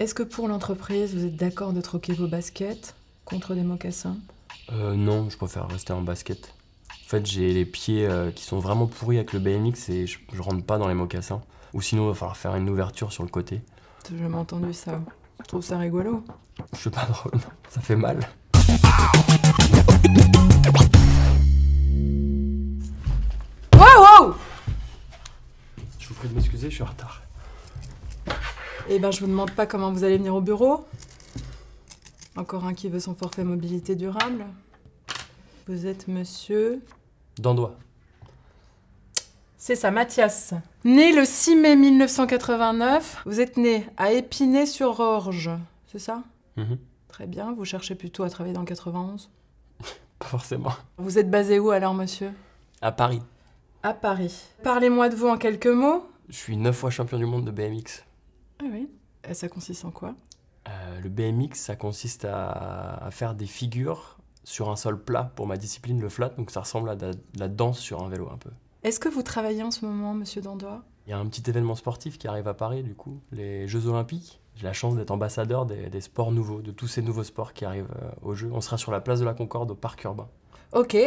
Est-ce que pour l'entreprise, vous êtes d'accord de troquer vos baskets contre des mocassins? Non, je préfère rester en basket. En fait, j'ai les pieds qui sont vraiment pourris avec le BMX et je rentre pas dans les mocassins. Ou sinon, il va falloir faire une ouverture sur le côté. J'ai jamais entendu ça. Je trouve ça rigolo. Je suis pas drôle, non. Ça fait mal. Wow! Je vous prie de m'excuser, je suis en retard. Eh ben, je vous demande pas comment vous allez venir au bureau. Encore un qui veut son forfait mobilité durable. Vous êtes monsieur... Dandois. C'est ça, Mathias. Né le 6 mai 1989, vous êtes né à Épinay-sur-Orge, c'est ça? Très bien, vous cherchez plutôt à travailler dans le 91? Pas forcément. Vous êtes basé où alors, monsieur? À Paris. À Paris. Parlez-moi de vous en quelques mots. Je suis 9 fois champion du monde de BMX. Ah oui. Et ça consiste en quoi? Le BMX, ça consiste à faire des figures sur un sol plat pour ma discipline, le flat. Donc ça ressemble à de la danse sur un vélo un peu. Est-ce que vous travaillez en ce moment, monsieur Dandois? Il y a un petit événement sportif qui arrive à Paris, du coup, les Jeux Olympiques. J'ai la chance d'être ambassadeur des sports nouveaux, de tous ces nouveaux sports qui arrivent aux Jeux. On sera sur la place de la Concorde au Parc Urbain. Ok,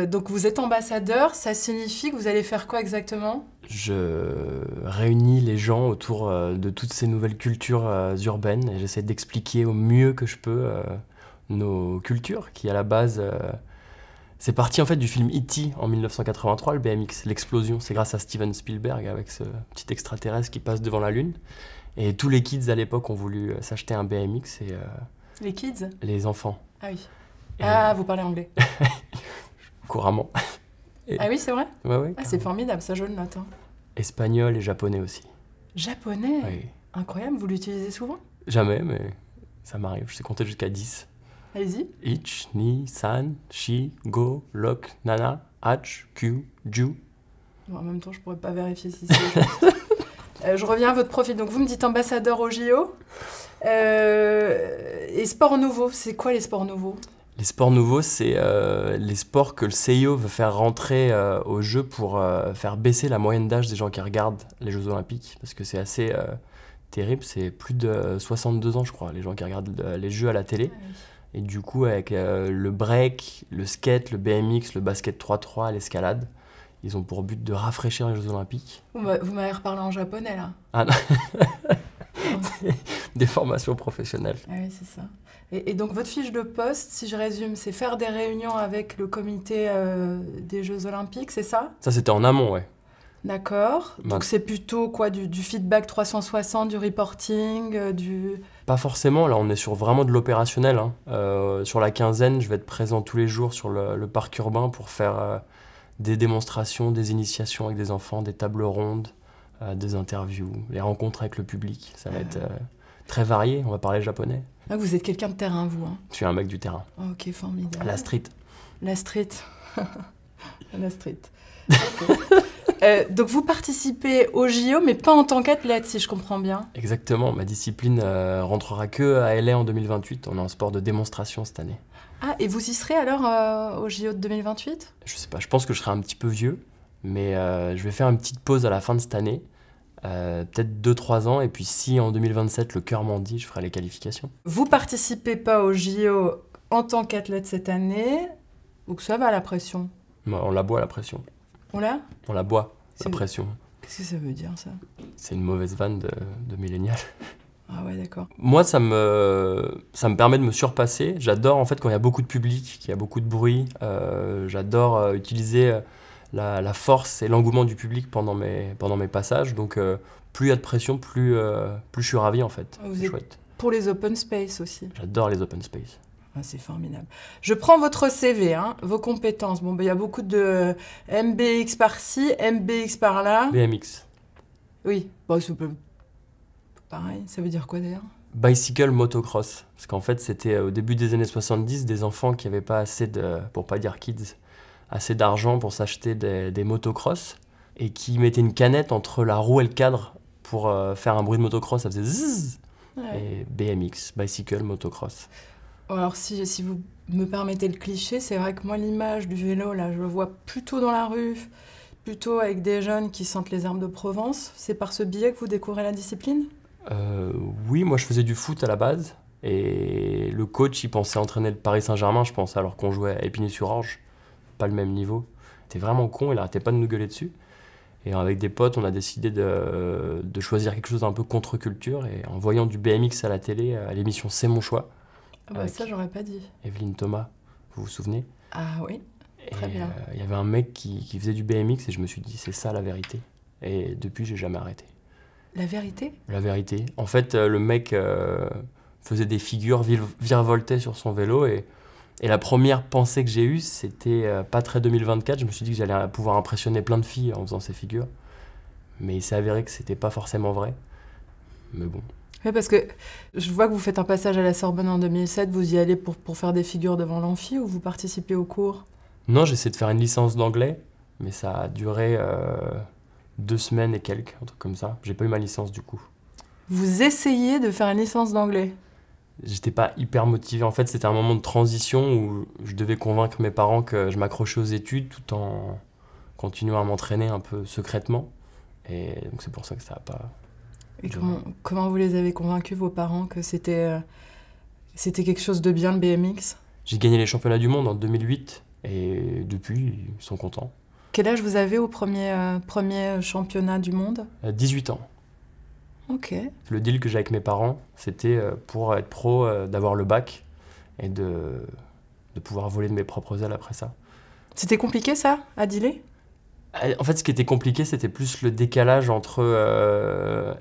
donc vous êtes ambassadeur, ça signifie que vous allez faire quoi exactement? Je réunis les gens autour de toutes ces nouvelles cultures urbaines et j'essaie d'expliquer au mieux que je peux nos cultures qui, à la base, c'est parti en fait du film E.T. en 1983, le BMX, l'explosion. C'est grâce à Steven Spielberg avec ce petit extraterrestre qui passe devant la Lune. Et tous les kids à l'époque ont voulu s'acheter un BMX et... Les kids? Les enfants. Ah oui. Et Ah, vous parlez anglais. couramment. Ah oui, c'est vrai? Ouais, ouais. Ah, c'est formidable, ça je le note. Hein. Espagnol et japonais aussi. Japonais? Oui. Incroyable, vous l'utilisez souvent? Jamais, mais ça m'arrive. Je sais compter jusqu'à 10. Allez-y. Ich, ni, san, shi, go, lok, nana, ach, kyu, ju. Bon, en même temps, je pourrais pas vérifier si c'est... je reviens à votre profil. Donc, vous me dites ambassadeur au JO. Et sports nouveaux, c'est quoi les sports nouveaux? Les sports nouveaux, c'est les sports que le CIO veut faire rentrer au jeu pour faire baisser la moyenne d'âge des gens qui regardent les Jeux Olympiques. Parce que c'est assez terrible, c'est plus de 62 ans, je crois, les gens qui regardent les Jeux à la télé. Ah oui. Et du coup, avec le break, le skate, le BMX, le basket 3x3, l'escalade, ils ont pour but de rafraîchir les Jeux Olympiques. Vous m'avez reparlé en japonais, là. Ah non. Des formations professionnelles. Ah oui, c'est ça. Et donc, votre fiche de poste, si je résume, c'est faire des réunions avec le comité des Jeux Olympiques, c'est ça? Ça, c'était en amont, ouais. D'accord. Bah. Donc, c'est plutôt quoi, du feedback 360, du reporting, du... Pas forcément, là on est sur vraiment de l'opérationnel. Hein. Sur la quinzaine, je vais être présent tous les jours sur le parc urbain pour faire des démonstrations, des initiations avec des enfants, des tables rondes, des interviews, les rencontres avec le public. Ça va être très varié, on va parler japonais. Ah, vous êtes quelqu'un de terrain, vous, hein? Je suis un mec du terrain. Ok, formidable. La street. La street. La street. Okay. Donc vous participez au JO, mais pas en tant qu'athlète, si je comprends bien. Exactement, ma discipline rentrera que à LA en 2028. On est en sport de démonstration cette année. Ah, et vous y serez alors au JO de 2028? Je sais pas, je pense que je serai un petit peu vieux, mais je vais faire une petite pause à la fin de cette année. Peut-être 2-3 ans, et puis si en 2027 le cœur m'en dit, je ferai les qualifications. Vous participez pas au JO en tant qu'athlète cette année, donc ça va la pression? On la boit la pression. On l'a? On la boit, la pression. Qu'est-ce que ça veut dire, ça? C'est une mauvaise vanne de millénial. Ah ouais, d'accord. Moi, ça me permet de me surpasser. J'adore en fait quand il y a beaucoup de public, qu'il y a beaucoup de bruit. J'adore utiliser la force et l'engouement du public pendant mes passages. Donc plus il y a de pression, plus je suis ravi en fait. Vous êtes chouette. Pour les open space aussi? J'adore les open space. Ah, c'est formidable. Je prends votre CV, hein, vos compétences. Bon, il y a beaucoup de MBX par-ci, MBX par-là. BMX. Oui, bon, c'est pareil. Ça veut dire quoi d'ailleurs? Bicycle motocross. Parce qu'en fait, c'était au début des années 70, des enfants qui n'avaient pas assez pour pas dire kids, assez d'argent pour s'acheter des motocross et qui mettaient une canette entre la roue et le cadre pour faire un bruit de motocross. Ça faisait zzzz. Ouais. Et BMX, bicycle motocross. Alors, si vous me permettez le cliché, c'est vrai que moi, l'image du vélo, là, je le vois plutôt dans la rue, plutôt avec des jeunes qui sentent les herbes de Provence. C'est par ce biais que vous découvrez la discipline? Oui, moi je faisais du foot à la base. Et le coach, il pensait entraîner le Paris Saint-Germain, je pense, alors qu'on jouait à Épinay-sur-Orge. Pas le même niveau. C'était vraiment con, il arrêtait pas de nous gueuler dessus. Et avec des potes, on a décidé de choisir quelque chose d'un peu contre-culture. Et en voyant du BMX à la télé, à l'émission C'est mon choix, Ah bah ça, j'aurais pas dit. Evelyne Thomas, vous vous souvenez? Ah oui, très bien. Il y avait un mec qui faisait du BMX et je me suis dit, c'est ça la vérité. Et depuis, j'ai jamais arrêté. La vérité? La vérité. En fait, le mec faisait des figures, virevoltait sur son vélo et la première pensée que j'ai eue, c'était pas très 2024. Je me suis dit que j'allais pouvoir impressionner plein de filles en faisant ces figures. Mais il s'est avéré que c'était pas forcément vrai. Mais bon. Oui, parce que je vois que vous faites un passage à la Sorbonne en 2007. Vous y allez pour faire des figures devant l'amphi ou vous participez aux cours? Non, j'ai essayé de faire une licence d'anglais, mais ça a duré 2 semaines et quelques, un truc comme ça. J'ai pas eu ma licence du coup. Vous essayez de faire une licence d'anglais? J'étais pas hyper motivé. En fait, c'était un moment de transition où je devais convaincre mes parents que je m'accrochais aux études tout en continuant à m'entraîner un peu secrètement. Et donc c'est pour ça que ça a pas... Et comment vous les avez convaincus, vos parents, que c'était quelque chose de bien, le BMX? J'ai gagné les championnats du monde en 2008 et depuis, ils sont contents. Quel âge vous avez au premier championnat du monde? 18 ans. Ok. Le deal que j'ai avec mes parents, c'était pour être pro, d'avoir le bac et de pouvoir voler de mes propres ailes après ça. C'était compliqué ça, à dealer? En fait, ce qui était compliqué, c'était plus le décalage entre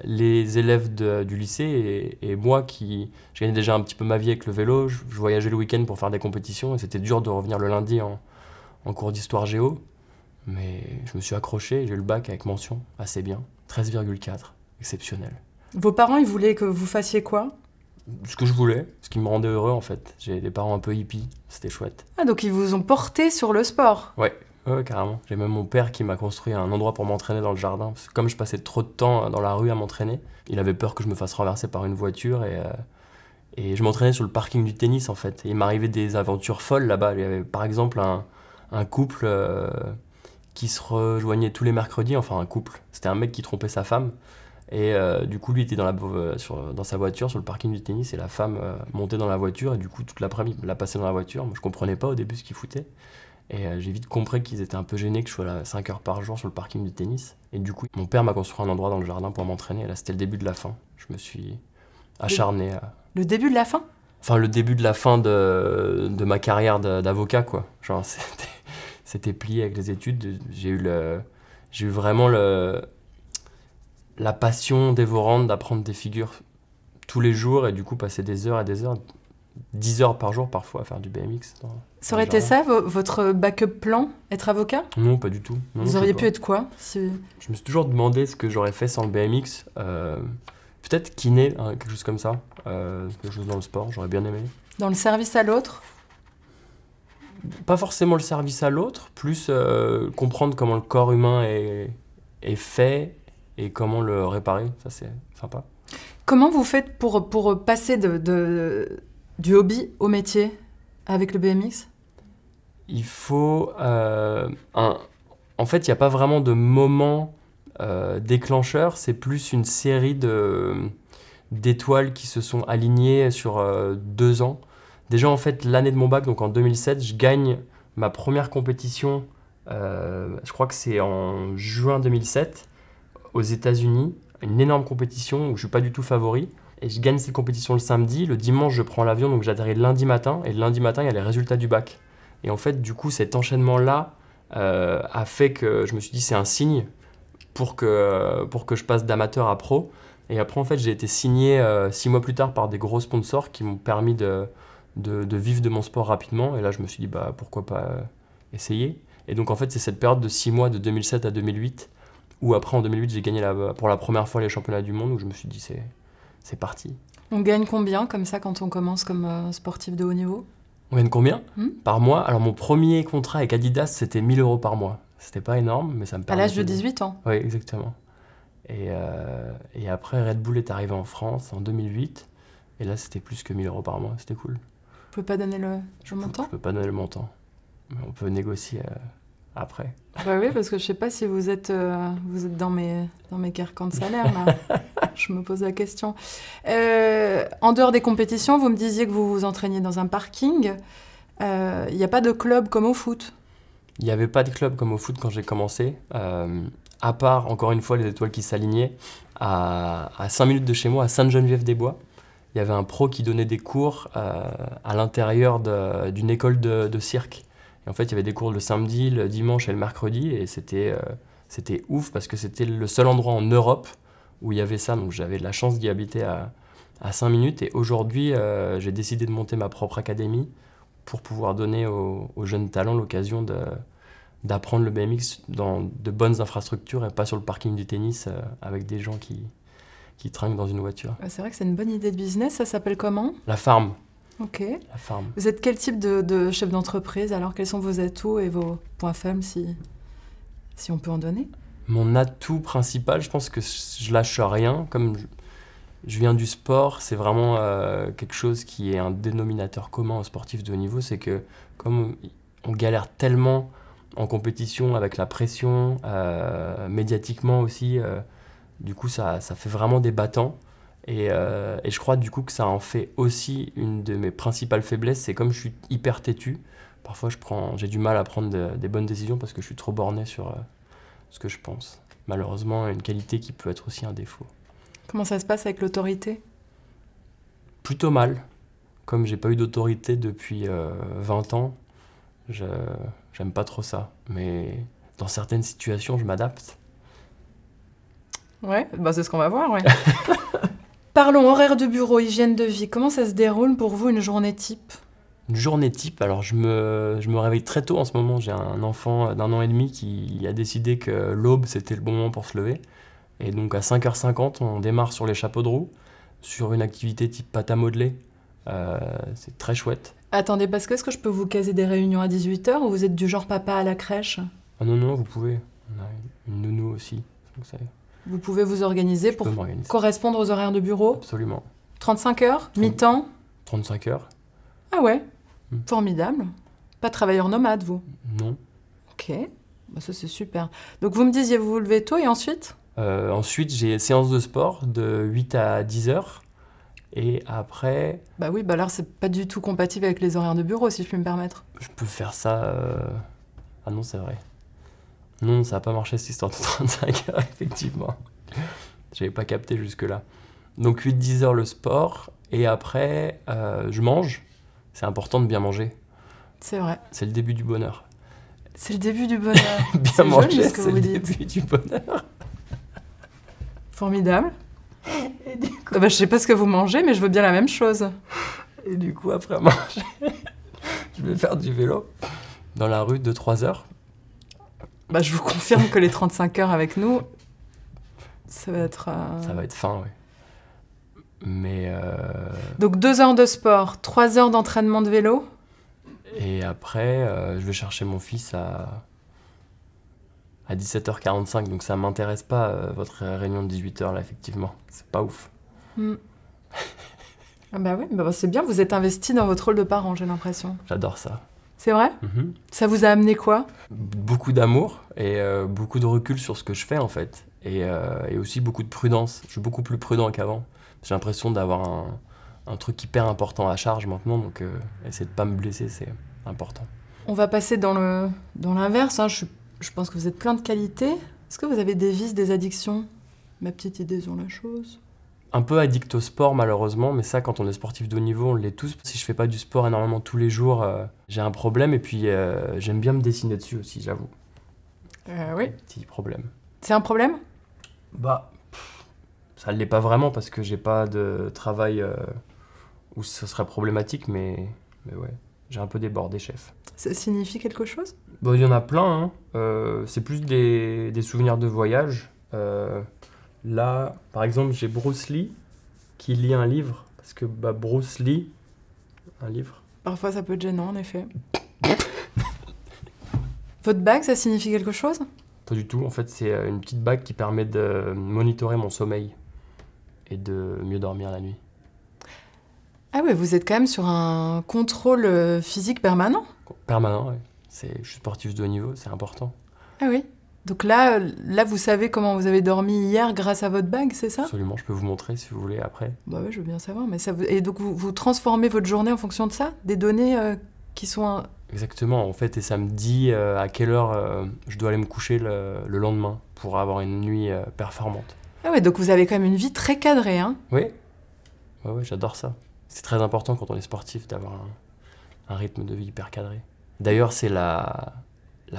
les élèves du lycée et moi qui... Je gagnais déjà un petit peu ma vie avec le vélo, je voyageais le week-end pour faire des compétitions et c'était dur de revenir le lundi en cours d'histoire géo. Mais je me suis accroché, j'ai eu le bac avec mention, assez bien, 13,4, exceptionnel. Vos parents, ils voulaient que vous fassiez quoi? Ce que je voulais, ce qui me rendait heureux en fait. J'ai des parents un peu hippies, c'était chouette. Ah, donc ils vous ont porté sur le sport? Ouais, carrément. J'ai même mon père qui m'a construit un endroit pour m'entraîner dans le jardin. Parce que comme je passais trop de temps dans la rue à m'entraîner, il avait peur que je me fasse renverser par une voiture et je m'entraînais sur le parking du tennis en fait. Et il m'arrivait des aventures folles là-bas. Il y avait par exemple un couple qui se rejoignait tous les mercredis, enfin un couple. C'était un mec qui trompait sa femme. Et du coup, lui était dans sa voiture sur le parking du tennis et la femme montait dans la voiture et du coup, toute l'après-midi, il l'a passé dans la voiture. Moi, je comprenais pas au début ce qu'ils foutaient. Et j'ai vite compris qu'ils étaient un peu gênés que je sois là 5 heures par jour sur le parking du tennis. Et du coup, mon père m'a construit un endroit dans le jardin pour m'entraîner. Et là, c'était le début de la fin. Je me suis acharné à... Le début de la fin? Enfin, le début de la fin de ma carrière d'avocat, quoi. Genre, c'était plié avec les études. J'ai eu vraiment la passion dévorante d'apprendre des figures tous les jours et du coup passer des heures et des heures, 10 heures par jour parfois à faire du BMX. Ça aurait été ça, votre backup plan, être avocat? Non, pas du tout. Non, vous auriez pu être quoi Je me suis toujours demandé ce que j'aurais fait sans le BMX. Peut-être kiné, hein, quelque chose comme ça. Quelque chose dans le sport, j'aurais bien aimé. Dans le service à l'autre? Pas forcément le service à l'autre, plus comprendre comment le corps humain est fait et comment le réparer, ça c'est sympa. Comment vous faites pour passer du hobby au métier avec le BMX? Il faut... En fait, il n'y a pas vraiment de moment déclencheur, c'est plus une série d'étoiles qui se sont alignées sur 2 ans. Déjà, en fait, l'année de mon bac, donc en 2007, je gagne ma première compétition, je crois que c'est en juin 2007, aux États-Unis, une énorme compétition où je ne suis pas du tout favori. Et je gagne cette compétition le samedi. Le dimanche, je prends l'avion, donc j'atterris le lundi matin. Et le lundi matin, il y a les résultats du bac. Et en fait, du coup, cet enchaînement-là a fait que je me suis dit c'est un signe pour que je passe d'amateur à pro. Et après, en fait, j'ai été signé 6 mois plus tard par des gros sponsors qui m'ont permis de vivre de mon sport rapidement. Et là, je me suis dit, bah, pourquoi pas essayer. Et donc, en fait, c'est cette période de 6 mois, de 2007 à 2008, où après, en 2008, j'ai gagné pour la première fois les championnats du monde, où je me suis dit, c'est parti. On gagne combien, comme ça, quand on commence comme sportif de haut niveau? On gagne combien par mois? Alors, mon premier contrat avec Adidas, c'était 1 000 € par mois. C'était pas énorme, mais ça me permettait... À l'âge de 18 ans? Oui, exactement. Et après, Red Bull est arrivé en France en 2008. Et là, c'était plus que 1 000 € par mois. C'était cool. Vous pouvez pas donner le montant? Je peux pas donner le montant. Mais on peut négocier après. Bah oui, parce que je sais pas si vous êtes dans mes carcans de salaire, là. Je me pose la question. En dehors des compétitions, vous me disiez que vous vous entraîniez dans un parking. Il n'y a pas de club comme au foot? Il n'y avait pas de club comme au foot quand j'ai commencé, à part, encore une fois, les étoiles qui s'alignaient. À 5 minutes de chez moi, à Sainte-Geneviève-des-Bois, il y avait un pro qui donnait des cours à l'intérieur d'une école de cirque. Et en fait, il y avait des cours le samedi, le dimanche et le mercredi, et c'était ouf parce que c'était le seul endroit en Europe où il y avait ça. Donc j'avais de la chance d'y habiter à 5 minutes. Et aujourd'hui, j'ai décidé de monter ma propre académie pour pouvoir donner aux jeunes talents l'occasion d'apprendre le BMX dans de bonnes infrastructures et pas sur le parking du tennis avec des gens qui trinquent dans une voiture. C'est vrai que c'est une bonne idée de business. Ça s'appelle comment? La Farm. Ok. La Farm. Vous êtes quel type de chef d'entreprise? Alors, quels sont vos atouts et vos points faibles, si on peut en donner? Mon atout principal, je pense que je lâche rien. Comme je viens du sport, c'est vraiment quelque chose qui est un dénominateur commun aux sportifs de haut niveau. C'est que comme on galère tellement en compétition avec la pression, médiatiquement aussi, du coup ça fait vraiment des battants. Et je crois du coup que ça en fait aussi une de mes principales faiblesses. C'est comme je suis hyper têtu, parfois j'ai du mal à prendre des bonnes décisions parce que je suis trop borné sur ce que je pense. Malheureusement, une qualité qui peut être aussi un défaut. Comment ça se passe avec l'autorité? Plutôt mal. Comme j'ai pas eu d'autorité depuis 20 ans, j'aime pas trop ça. Mais dans certaines situations, je m'adapte. Ouais, bah c'est ce qu'on va voir, ouais. Parlons horaire de bureau, hygiène de vie. Comment ça se déroule pour vous une journée type? Une journée type, alors je me réveille très tôt en ce moment. J'ai un enfant d'1 an et demi qui a décidé que l'aube, c'était le bon moment pour se lever. Et donc à 5h50, on démarre sur les chapeaux de roue, sur une activité type pâte à modeler. C'est très chouette. Attendez, parce que est-ce que je peux vous caser des réunions à 18h ou vous êtes du genre papa à la crèche? Ah non, vous pouvez. On a une nounou aussi. Donc vous pouvez vous organiser pour correspondre aux horaires de bureau? Absolument. 35 heures? Mi-temps? 35 heures. Ah ouais, formidable. Pas travailleur nomade, vous? Non. Ok, bah ça c'est super. Donc vous me disiez, vous vous levez tôt et ensuite? Ensuite, j'ai séance de sport de 8 à 10 heures. Et après... Bah oui, bah alors c'est pas du tout compatible avec les horaires de bureau, si je puis me permettre. Je peux faire ça... Ah non, c'est vrai. Non, ça n'a pas marché cette histoire de 35 heures, effectivement. J'avais pas capté jusque-là. Donc 8-10 heures le sport, et après, je mange. C'est important de bien manger. C'est vrai. C'est le début du bonheur. C'est le début du bonheur. Bien manger, c'est le début du bonheur. Formidable. Et du coup... bah, je sais pas ce que vous mangez, mais je veux bien la même chose. Et du coup, après manger, je vais faire du vélo dans la rue 2-3 heures. Bah, je vous confirme que les 35 heures avec nous, ça va être... Ça va être fin, oui. Mais... Donc 2 heures de sport, 3 heures d'entraînement de vélo. Et après, je vais chercher mon fils à 17h45, donc ça m'intéresse pas, votre réunion de 18h, là, effectivement. C'est pas ouf. Ah bah oui, bah c'est bien, vous êtes investi dans votre rôle de parent, j'ai l'impression. J'adore ça. C'est vrai? Ça vous a amené quoi? Beaucoup d'amour et beaucoup de recul sur ce que je fais, en fait. Et aussi beaucoup de prudence. Je suis beaucoup plus prudent qu'avant. J'ai l'impression d'avoir un truc hyper important à charge maintenant, donc essayer de pas me blesser, c'est important. On va passer dans l'inverse, hein. Je pense que vous êtes plein de qualités. Est-ce que vous avez des vices, des addictions? Ma petite idée sur la chose. Un peu addict au sport, malheureusement, mais ça, quand on est sportif de haut niveau, on l'est tous. Si je fais pas du sport énormément tous les jours, j'ai un problème, et puis j'aime bien me dessiner dessus aussi, j'avoue. Oui. Petit problème. C'est un problème? Bah, ça l'est pas vraiment, parce que j'ai pas de travail où ce serait problématique, mais ouais, j'ai un peu débordé, chef. Ça signifie quelque chose? Bon, il y en a plein, hein. C'est plus des souvenirs de voyage. Là, par exemple, j'ai Bruce Lee qui lit un livre, parce que Bruce Lee, un livre. Parfois, ça peut être gênant, en effet. Votre bague, ça signifie quelque chose? Pas du tout. En fait, c'est une petite bague qui permet de monitorer mon sommeil et de mieux dormir la nuit. Ah ouais, vous êtes quand même sur un contrôle physique permanent? Permanent, oui. Je suis sportif de haut niveau, c'est important. Ah oui. Donc là, vous savez comment vous avez dormi hier grâce à votre bague, c'est ça? Absolument, je peux vous montrer si vous voulez après. Bah oui, je veux bien savoir. Mais et donc vous transformez votre journée en fonction de ça? Des données qui sont... Exactement, en fait, et ça me dit à quelle heure je dois aller me coucher le lendemain pour avoir une nuit performante. Ah ouais, donc vous avez quand même une vie très cadrée, hein? Oui, ouais, j'adore ça. C'est très important quand on est sportif d'avoir un rythme de vie hyper cadré. D'ailleurs, c'est la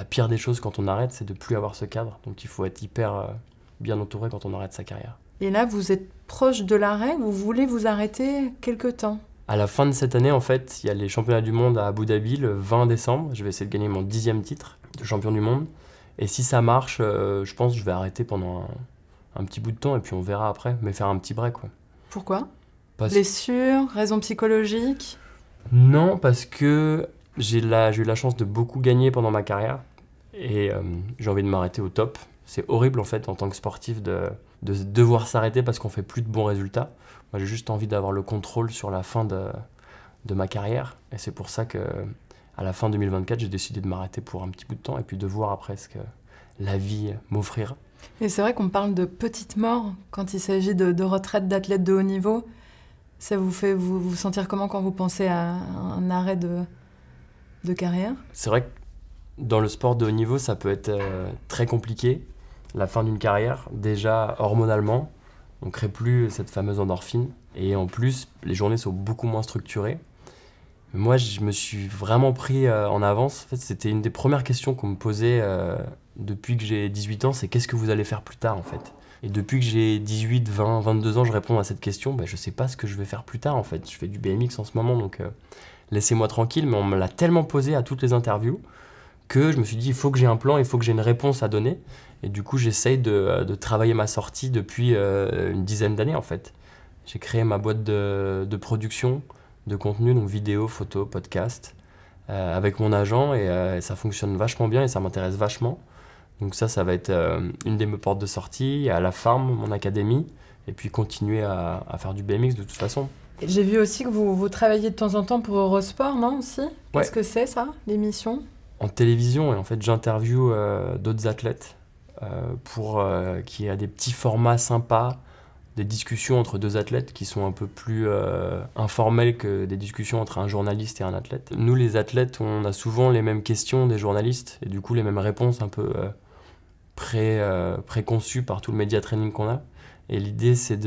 pire des choses quand on arrête, c'est de plus avoir ce cadre. Donc il faut être hyper bien entouré quand on arrête sa carrière. Et là, vous êtes proche de l'arrêt, vous voulez vous arrêter quelque temps? À la fin de cette année, en fait, il y a les championnats du monde à Abu Dhabi le 20 décembre. Je vais essayer de gagner mon 10e titre de champion du monde. Et si ça marche, je pense que je vais arrêter pendant un petit bout de temps et puis on verra après, mais faire un petit break, quoi. Pourquoi? Blessure, raison psychologique? Non, parce que j'ai eu la chance de beaucoup gagner pendant ma carrière et j'ai envie de m'arrêter au top. C'est horrible en fait en tant que sportif de devoir s'arrêter parce qu'on fait plus de bons résultats. Moi j'ai juste envie d'avoir le contrôle sur la fin de ma carrière et c'est pour ça que à la fin 2024 j'ai décidé de m'arrêter pour un petit bout de temps et puis de voir après ce que la vie m'offrira. Et c'est vrai qu'on parle de petite mort quand il s'agit de retraite d'athlète de haut niveau. Ça vous fait vous sentir comment quand vous pensez à un arrêt de carrière? C'est vrai que dans le sport de haut niveau, ça peut être très compliqué. La fin d'une carrière, déjà hormonalement, on ne crée plus cette fameuse endorphine. Et en plus, les journées sont beaucoup moins structurées. Moi, je me suis vraiment pris en avance. En fait, c'était une des premières questions qu'on me posait depuis que j'ai 18 ans, c'est qu'est-ce que vous allez faire plus tard en fait? Et depuis que j'ai 18, 20, 22 ans, je réponds à cette question, je ne sais pas ce que je vais faire plus tard en fait. Je fais du BMX en ce moment, donc laissez-moi tranquille, mais on me l'a tellement posé à toutes les interviews que je me suis dit, il faut que j'ai un plan, il faut que j'ai une réponse à donner. Et du coup, j'essaye de travailler ma sortie depuis une dizaine d'années en fait. J'ai créé ma boîte de production de contenu, donc vidéo, photo, podcast, avec mon agent et ça fonctionne vachement bien et ça m'intéresse vachement. Donc ça va être une des portes de sortie, à la farm, mon académie, et puis continuer à faire du BMX de toute façon. J'ai vu aussi que vous travaillez de temps en temps pour Eurosport, non aussi? Qu'est-ce que c'est ça, l'émission? En télévision, et en fait j'interviewe d'autres athlètes pour qu'il y ait des petits formats sympas, des discussions entre deux athlètes qui sont un peu plus informelles que des discussions entre un journaliste et un athlète. Nous les athlètes, on a souvent les mêmes questions des journalistes, et du coup les mêmes réponses un peu préconçues par tout le média training qu'on a. Et l'idée c'est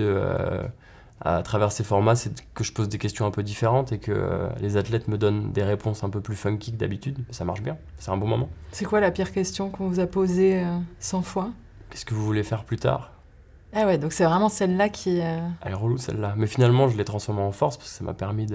à travers ces formats, c'est que je pose des questions un peu différentes et que les athlètes me donnent des réponses un peu plus funky que d'habitude. Ça marche bien, c'est un bon moment. C'est quoi la pire question qu'on vous a posée 100 fois? Qu'est-ce que vous voulez faire plus tard? Ah ouais, donc c'est vraiment celle-là qui... Elle est relou celle-là, mais finalement je l'ai transformée en force parce que ça m'a permis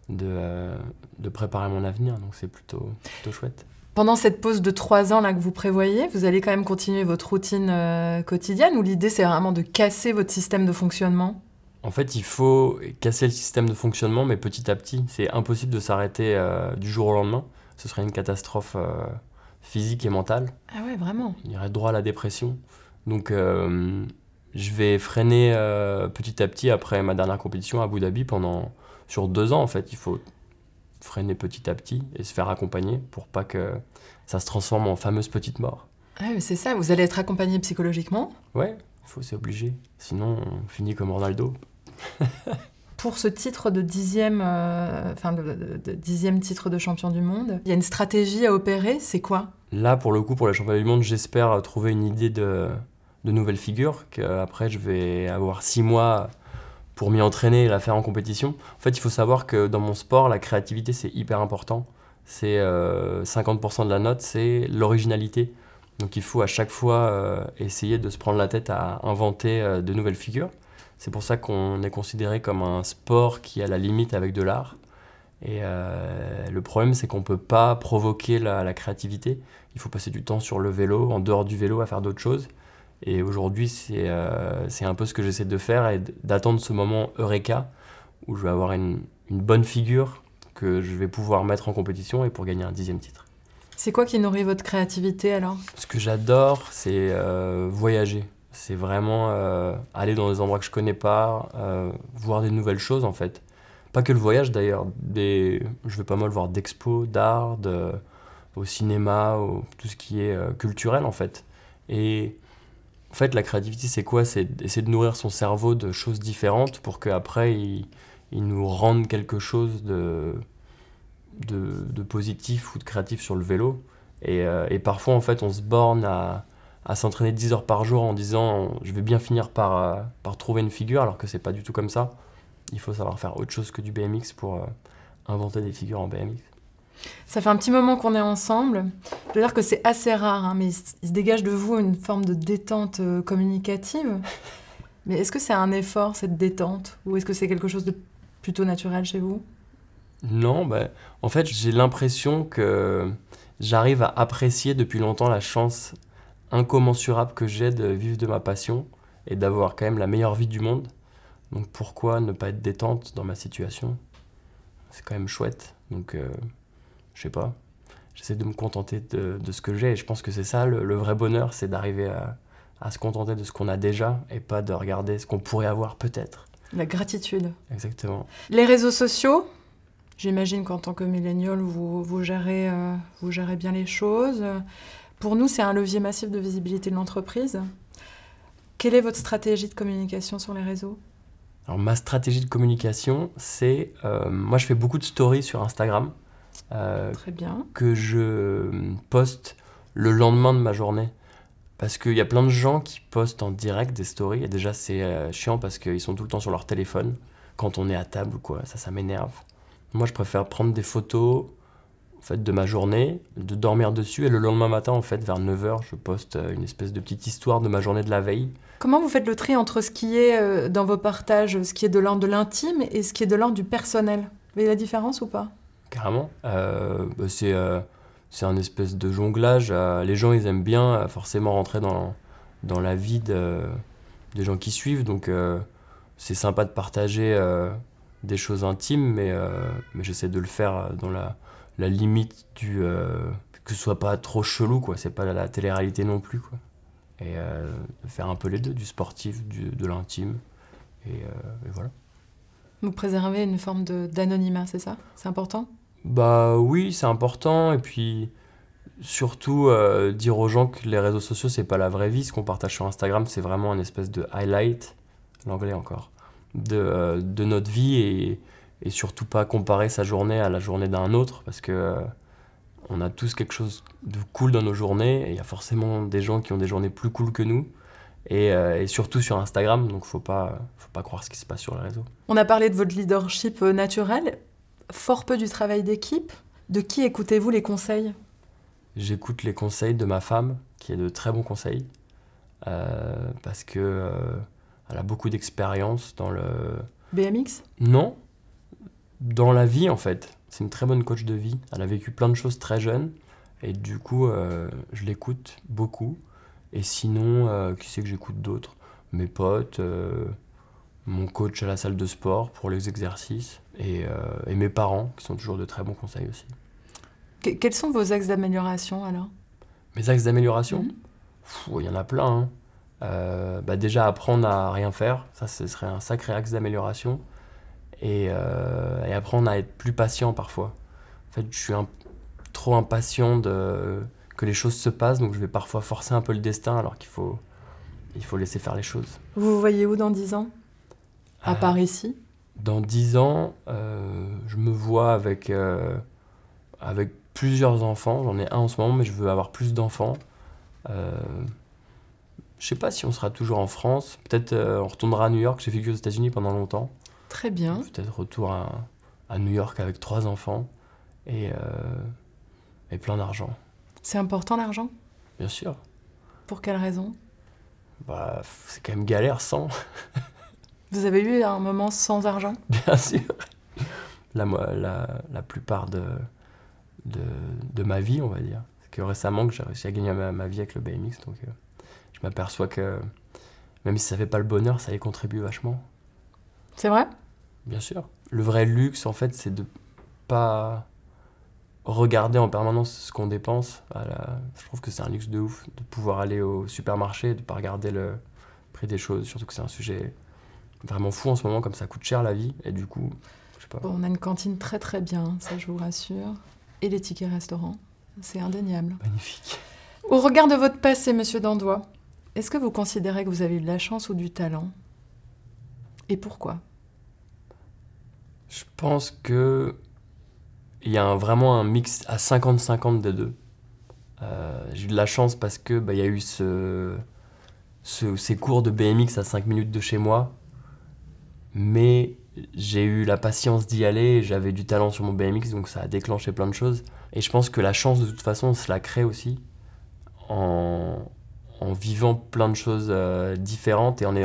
de préparer mon avenir, donc c'est plutôt chouette. Pendant cette pause de 3 ans là que vous prévoyez, vous allez quand même continuer votre routine quotidienne ou l'idée c'est vraiment de casser votre système de fonctionnement? En fait, il faut casser le système de fonctionnement, mais petit à petit. C'est impossible de s'arrêter du jour au lendemain. Ce serait une catastrophe physique et mentale. Ah ouais, vraiment? Il y aurait droit à la dépression. Donc, je vais freiner petit à petit après ma dernière compétition à Abu Dhabi sur 2 ans. En fait, il faut freiner petit à petit et se faire accompagner pour pas que ça se transforme en fameuse petite mort. Ah mais c'est ça, vous allez être accompagné psychologiquement? Ouais, c'est obligé. Sinon, on finit comme Ronaldo. Pour ce titre de 10e, de 10e titre de champion du monde, il y a une stratégie à opérer, c'est quoi? Là, pour le coup, pour les championnats du monde, j'espère trouver une idée de nouvelles figures, qu'après je vais avoir 6 mois pour m'y entraîner et la faire en compétition. En fait, il faut savoir que dans mon sport, la créativité, c'est hyper important. C'est 50% de la note, c'est l'originalité. Donc il faut à chaque fois essayer de se prendre la tête à inventer de nouvelles figures. C'est pour ça qu'on est considéré comme un sport qui est à la limite avec de l'art. Et le problème, c'est qu'on ne peut pas provoquer la créativité. Il faut passer du temps sur le vélo, en dehors du vélo, à faire d'autres choses. Et aujourd'hui, c'est un peu ce que j'essaie de faire et d'attendre ce moment Eureka où je vais avoir une bonne figure que je vais pouvoir mettre en compétition et pour gagner un 10e titre. C'est quoi qui nourrit votre créativité alors? Ce que j'adore, c'est voyager. C'est vraiment aller dans des endroits que je connais pas, voir des nouvelles choses en fait. Pas que le voyage d'ailleurs, je vais pas mal voir d'expos, d'art, au cinéma, tout ce qui est culturel en fait. Et en fait, la créativité, c'est quoi? C'est essayer de nourrir son cerveau de choses différentes pour qu'après, il nous rende quelque chose de positif ou de créatif sur le vélo. Et parfois, en fait, on se borne à s'entraîner 10 heures par jour en disant je vais bien finir par trouver une figure, alors que c'est pas du tout comme ça. Il faut savoir faire autre chose que du BMX pour inventer des figures en BMX. Ça fait un petit moment qu'on est ensemble. Je veux dire que c'est assez rare, hein, mais il se dégage de vous une forme de détente communicative. Mais est-ce que c'est un effort, cette détente? Ou est-ce que c'est quelque chose de plutôt naturel chez vous? Non, en fait, j'ai l'impression que j'arrive à apprécier depuis longtemps la chance incommensurable que j'ai de vivre de ma passion et d'avoir quand même la meilleure vie du monde. Donc pourquoi ne pas être détente dans ma situation? C'est quand même chouette. Donc, je sais pas. J'essaie de me contenter de ce que j'ai. Et je pense que c'est ça, le vrai bonheur, c'est d'arriver à se contenter de ce qu'on a déjà et pas de regarder ce qu'on pourrait avoir peut-être. La gratitude. Exactement. Les réseaux sociaux, j'imagine qu'en tant que millénial, vous gérez bien les choses. Pour nous, c'est un levier massif de visibilité de l'entreprise. Quelle est votre stratégie de communication sur les réseaux? Alors, ma stratégie de communication, c'est... moi, je fais beaucoup de stories sur Instagram. Très bien. Que je poste le lendemain de ma journée. Parce qu'il y a plein de gens qui postent en direct des stories. Et déjà, c'est chiant parce qu'ils sont tout le temps sur leur téléphone. Quand on est à table ou quoi, ça m'énerve. Moi, je préfère prendre des photos en fait, de ma journée, de dormir dessus. Et le lendemain matin, en fait, vers 9h, je poste une espèce de petite histoire de ma journée de la veille. Comment vous faites le tri entre ce qui est dans vos partages, ce qui est de l'ordre de l'intime et ce qui est de l'ordre du personnel? Vous voyez la différence ou pas? Carrément. C'est un espèce de jonglage. Les gens, ils aiment bien forcément rentrer dans la vie des gens qui suivent. Donc, c'est sympa de partager des choses intimes, mais j'essaie de le faire dans la limite que ce soit pas trop chelou, quoi. C'est pas la télé-réalité non plus, quoi. Et de faire un peu les deux, du sportif, de l'intime. Et voilà. Vous préservez une forme d'anonymat, c'est ça? C'est important? Bah oui, c'est important. Et puis surtout dire aux gens que les réseaux sociaux, c'est pas la vraie vie. Ce qu'on partage sur Instagram, c'est vraiment une espèce de highlight, l'anglais encore, de notre vie et surtout pas comparer sa journée à la journée d'un autre parce que on a tous quelque chose de cool dans nos journées et il y a forcément des gens qui ont des journées plus cool que nous. Et surtout sur Instagram, donc faut pas croire ce qui se passe sur les réseaux. On a parlé de votre leadership naturel, fort peu du travail d'équipe. De qui écoutez-vous les conseils? J'écoute les conseils de ma femme, qui est de très bons conseils, parce que elle a beaucoup d'expérience dans le... BMX? Non, dans la vie en fait. C'est une très bonne coach de vie. Elle a vécu plein de choses très jeune, et du coup, je l'écoute beaucoup. Et sinon, qui c'est que j'écoute d'autres? Mes potes, mon coach à la salle de sport pour les exercices, et mes parents, qui sont toujours de très bons conseils aussi. Quels sont vos axes d'amélioration alors? Mes axes d'amélioration? Il y en a plein. Hein. Déjà, apprendre à rien faire, ça, ce serait un sacré axe d'amélioration. Et apprendre à être plus patient parfois. En fait, je suis trop impatient que les choses se passent, donc je vais parfois forcer un peu le destin alors il faut laisser faire les choses. Vous vous voyez où dans 10 ans? À part ici? Dans 10 ans, je me vois avec plusieurs enfants. J'en ai un en ce moment, mais je veux avoir plus d'enfants. Je sais pas si on sera toujours en France. Peut-être on retournera à New York. J'ai vécu aux États-Unis pendant longtemps. Très bien. Peut-être retour à New York avec 3 enfants et plein d'argent. C'est important l'argent? Bien sûr. Pour quelle raison? C'est quand même galère sans. Vous avez eu un moment sans argent? Bien sûr. La plupart de ma vie, on va dire. C'est que récemment que j'ai réussi à gagner ma vie avec le BMX, donc je m'aperçois que même si ça fait pas le bonheur, ça y contribue vachement. C'est vrai? Bien sûr. Le vrai luxe, en fait, c'est de pas regarder en permanence ce qu'on dépense. Je trouve que c'est un luxe de ouf de pouvoir aller au supermarché et de pas regarder le prix des choses, surtout que c'est un sujet vraiment fou en ce moment, comme ça coûte cher la vie, et du coup, je sais pas. Bon, on a une cantine très très bien, ça je vous rassure. Et les tickets restaurants? C'est indéniable. Magnifique. Au regard de votre passé, monsieur Dandois, est-ce que vous considérez que vous avez eu de la chance ou du talent? Et pourquoi? Je pense que il y a vraiment un mix à 50-50 des deux. J'ai eu de la chance parce que y a eu ces cours de BMX à 5 minutes de chez moi, mais j'ai eu la patience d'y aller, j'avais du talent sur mon BMX, donc ça a déclenché plein de choses. Et je pense que la chance, de toute façon, on se la crée aussi en vivant plein de choses différentes et en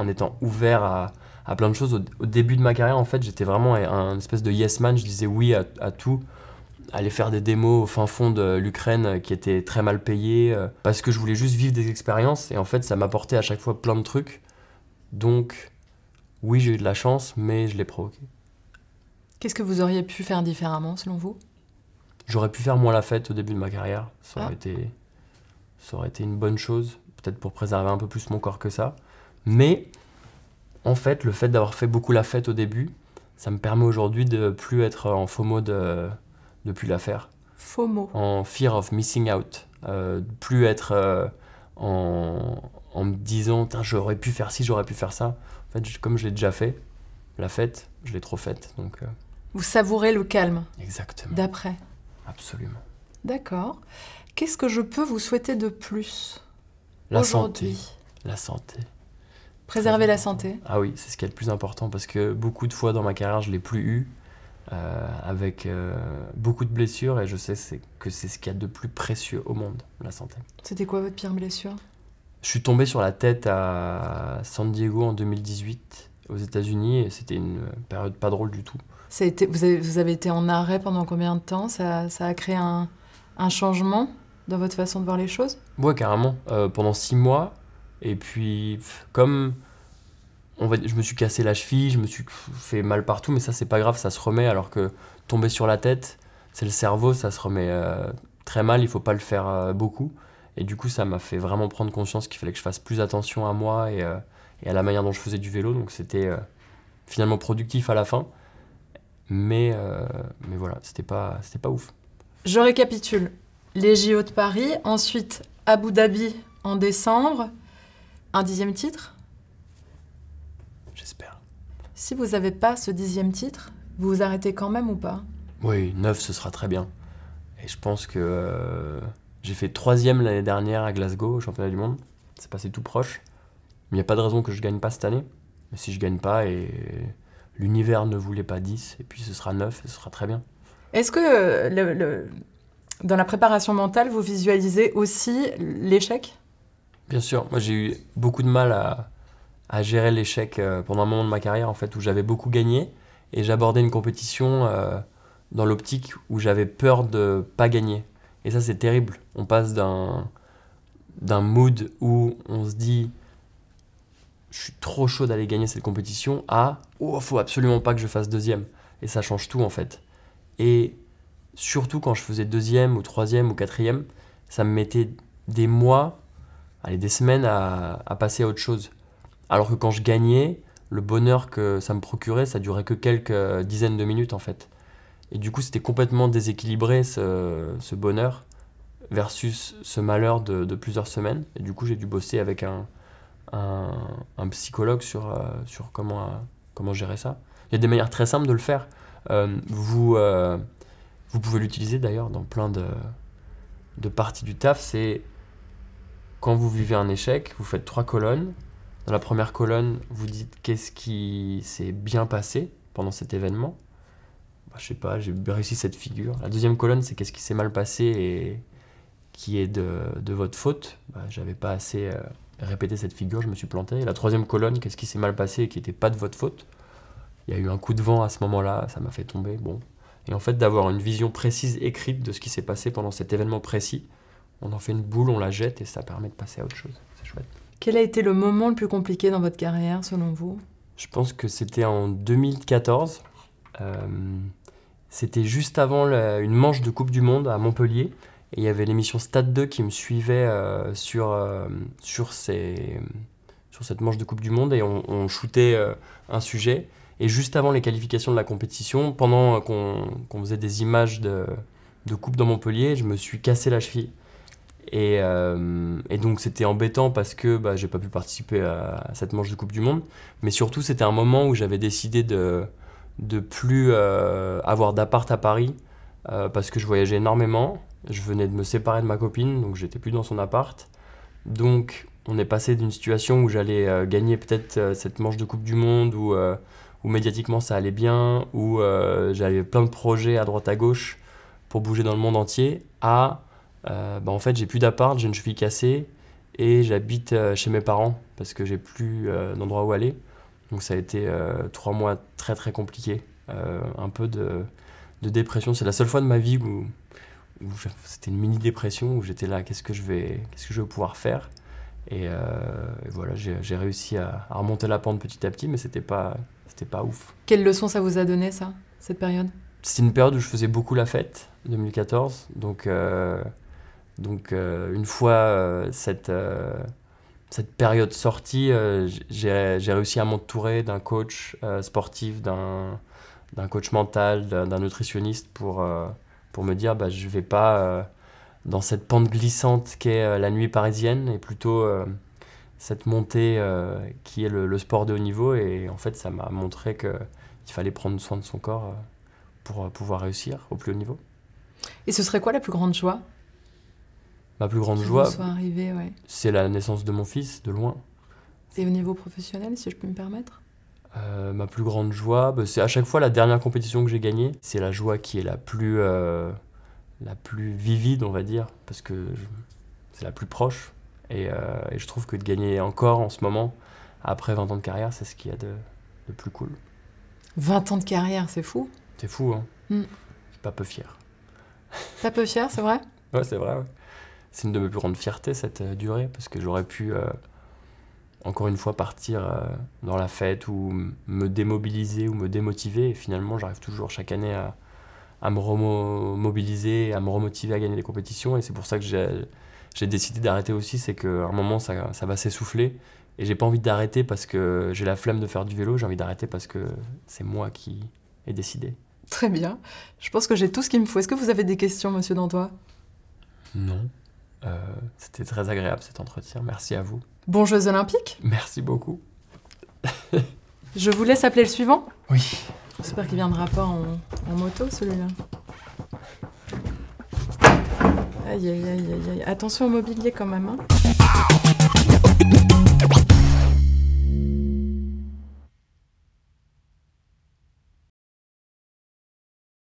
étant ouvert à plein de choses. Au début de ma carrière, en fait, j'étais vraiment un espèce de yes man, je disais oui à tout. Aller faire des démos au fin fond de l'Ukraine qui étaient très mal payées, parce que je voulais juste vivre des expériences, et en fait, ça m'apportait à chaque fois plein de trucs. Donc, oui, j'ai eu de la chance, mais je l'ai provoqué. Qu'est-ce que vous auriez pu faire différemment, selon vous? J'aurais pu faire moins la fête au début de ma carrière. Ça aurait été une bonne chose, peut-être pour préserver un peu plus mon corps que ça. Mais, en fait, le fait d'avoir fait beaucoup la fête au début, ça me permet aujourd'hui de plus être en FOMO de plus la faire. FOMO. En fear of missing out. Plus être en me disant j'aurais pu faire ci, j'aurais pu faire ça. En fait, comme je l'ai déjà fait, la fête, je l'ai trop faite. Donc, Vous savourez le calme. Exactement. D'après. Absolument. D'accord. Qu'est-ce que je peux vous souhaiter de plus La aujourd'hui? santé. La santé. Préserver la santé. Ah oui, c'est ce qui est le plus important parce que beaucoup de fois dans ma carrière, je ne l'ai plus eu. Avec beaucoup de blessures, et je sais que c'est ce qu'il y a de plus précieux au monde, la santé. C'était quoi votre pire blessure? Je suis tombé sur la tête à San Diego en 2018 aux États-Unis, et c'était une période pas drôle du tout. Vous avez été en arrêt pendant combien de temps? Ça a créé un changement dans votre façon de voir les choses? Ouais, carrément. Pendant 6 mois, et puis comme... je me suis cassé la cheville, je me suis fait mal partout, mais ça c'est pas grave, ça se remet, alors que tomber sur la tête, c'est le cerveau, ça se remet très mal, il faut pas le faire beaucoup. Et du coup ça m'a fait vraiment prendre conscience qu'il fallait que je fasse plus attention à moi et à la manière dont je faisais du vélo, donc c'était finalement productif à la fin. Mais voilà, c'était pas ouf. Je récapitule. Les JO de Paris, ensuite Abu Dhabi en décembre, un 10e titre? J'espère. Si vous n'avez pas ce 10e titre, vous vous arrêtez quand même ou pas? Oui, 9 ce sera très bien. Et je pense que j'ai fait 3e l'année dernière à Glasgow, au championnat du monde. C'est passé tout proche. Mais il n'y a pas de raison que je gagne pas cette année. Mais si je gagne pas, et l'univers ne voulait pas 10, et puis ce sera 9, et ce sera très bien. Est-ce que dans la préparation mentale, vous visualisez aussi l'échec? Bien sûr. Moi, j'ai eu beaucoup de mal à gérer l'échec pendant un moment de ma carrière, en fait, où j'avais beaucoup gagné, et j'abordais une compétition dans l'optique où j'avais peur de pas gagner. Et ça, c'est terrible. On passe d'un mood où on se dit je suis trop chaud d'aller gagner cette compétition à faut absolument pas que je fasse 2e. Et ça change tout, en fait. Et surtout quand je faisais 2e ou 3e ou 4e, ça me mettait des mois, des semaines à passer à autre chose. Alors que quand je gagnais, le bonheur que ça me procurait, ça durait que quelques dizaines de minutes, en fait. Et du coup, c'était complètement déséquilibré, ce bonheur, versus ce malheur de plusieurs semaines. Et du coup, j'ai dû bosser avec un psychologue sur comment gérer ça. Il y a des manières très simples de le faire. Vous pouvez l'utiliser d'ailleurs dans plein de parties du taf. C'est quand vous vivez un échec, vous faites 3 colonnes. Dans la première colonne, vous dites qu'est-ce qui s'est bien passé pendant cet événement. Je sais pas, j'ai réussi cette figure. La deuxième colonne, c'est qu'est-ce qui s'est mal passé et qui est de votre faute. J'avais pas assez répété cette figure, je me suis planté. Et la troisième colonne, qu'est-ce qui s'est mal passé et qui n'était pas de votre faute. Il y a eu un coup de vent à ce moment-là, ça m'a fait tomber. Bon. Et en fait, d'avoir une vision précise écrite de ce qui s'est passé pendant cet événement précis, on en fait une boule, on la jette et ça permet de passer à autre chose. C'est chouette. Quel a été le moment le plus compliqué dans votre carrière, selon vous? Je pense que c'était en 2014. C'était juste avant une manche de Coupe du Monde à Montpellier. Et il y avait l'émission Stade 2 qui me suivait sur cette manche de Coupe du Monde. Et on shootait un sujet. Et juste avant les qualifications de la compétition, pendant qu'on faisait des images de coupe dans Montpellier, je me suis cassé la cheville. Et donc c'était embêtant parce que j'ai pas pu participer à cette manche de Coupe du Monde. Mais surtout, c'était un moment où j'avais décidé de plus avoir d'appart à Paris parce que je voyageais énormément. Je venais de me séparer de ma copine, donc j'étais plus dans son appart. Donc on est passé d'une situation où j'allais gagner peut-être cette manche de Coupe du Monde, où médiatiquement ça allait bien, où j'avais plein de projets à droite à gauche pour bouger dans le monde entier, à en fait j'ai plus d'appart, j'ai une cheville cassée et j'habite chez mes parents parce que j'ai plus d'endroit où aller. Donc ça a été 3 mois très très compliqués, un peu de dépression. C'est la seule fois de ma vie où c'était une mini dépression, où j'étais là, qu'est-ce que je vais pouvoir faire. Et voilà, j'ai réussi à remonter la pente petit à petit, mais c'était pas ouf. Quelle leçon ça vous a donné, ça, cette période? C'était une période où je faisais beaucoup la fête, 2014. Donc une fois cette période sortie, j'ai réussi à m'entourer d'un coach sportif, d'un coach mental, d'un nutritionniste pour me dire je vais pas dans cette pente glissante qu'est la nuit parisienne, et plutôt cette montée qui est le sport de haut niveau. Et en fait, ça m'a montré qu'il fallait prendre soin de son corps pour pouvoir réussir au plus haut niveau. Et ce serait quoi la plus grande joie? Ma plus grande joie, ouais. C'est la naissance de mon fils, de loin. Et au niveau professionnel, si je peux me permettre? Ma plus grande joie, c'est à chaque fois la dernière compétition que j'ai gagnée. C'est la joie qui est la plus vivide, on va dire, parce que c'est la plus proche. Et je trouve que de gagner encore en ce moment, après 20 ans de carrière, c'est ce qu'il y a de plus cool. 20 ans de carrière, c'est fou. C'est fou, hein. Je suis pas peu fier. Pas peu fier, c'est vrai? Ouais, c'est vrai, ouais. C'est une de mes plus grandes fiertés, cette durée, parce que j'aurais pu, encore une fois, partir dans la fête ou me démobiliser ou me démotiver. Et finalement, j'arrive toujours chaque année à me remobiliser, à me remotiver à gagner des compétitions. Et c'est pour ça que j'ai décidé d'arrêter aussi. C'est qu'à un moment, ça va s'essouffler. Et j'ai pas envie d'arrêter parce que j'ai la flemme de faire du vélo. J'ai envie d'arrêter parce que c'est moi qui ai décidé. Très bien. Je pense que j'ai tout ce qu'il me faut. Est-ce que vous avez des questions, monsieur Dantois? Non. C'était très agréable cet entretien. Merci à vous. Bons Jeux Olympiques. Merci beaucoup. Je vous laisse appeler le suivant. Oui. J'espère qu'il viendra pas en moto, celui-là. Aïe, aïe, aïe, aïe, aïe. Attention au mobilier quand même, hein.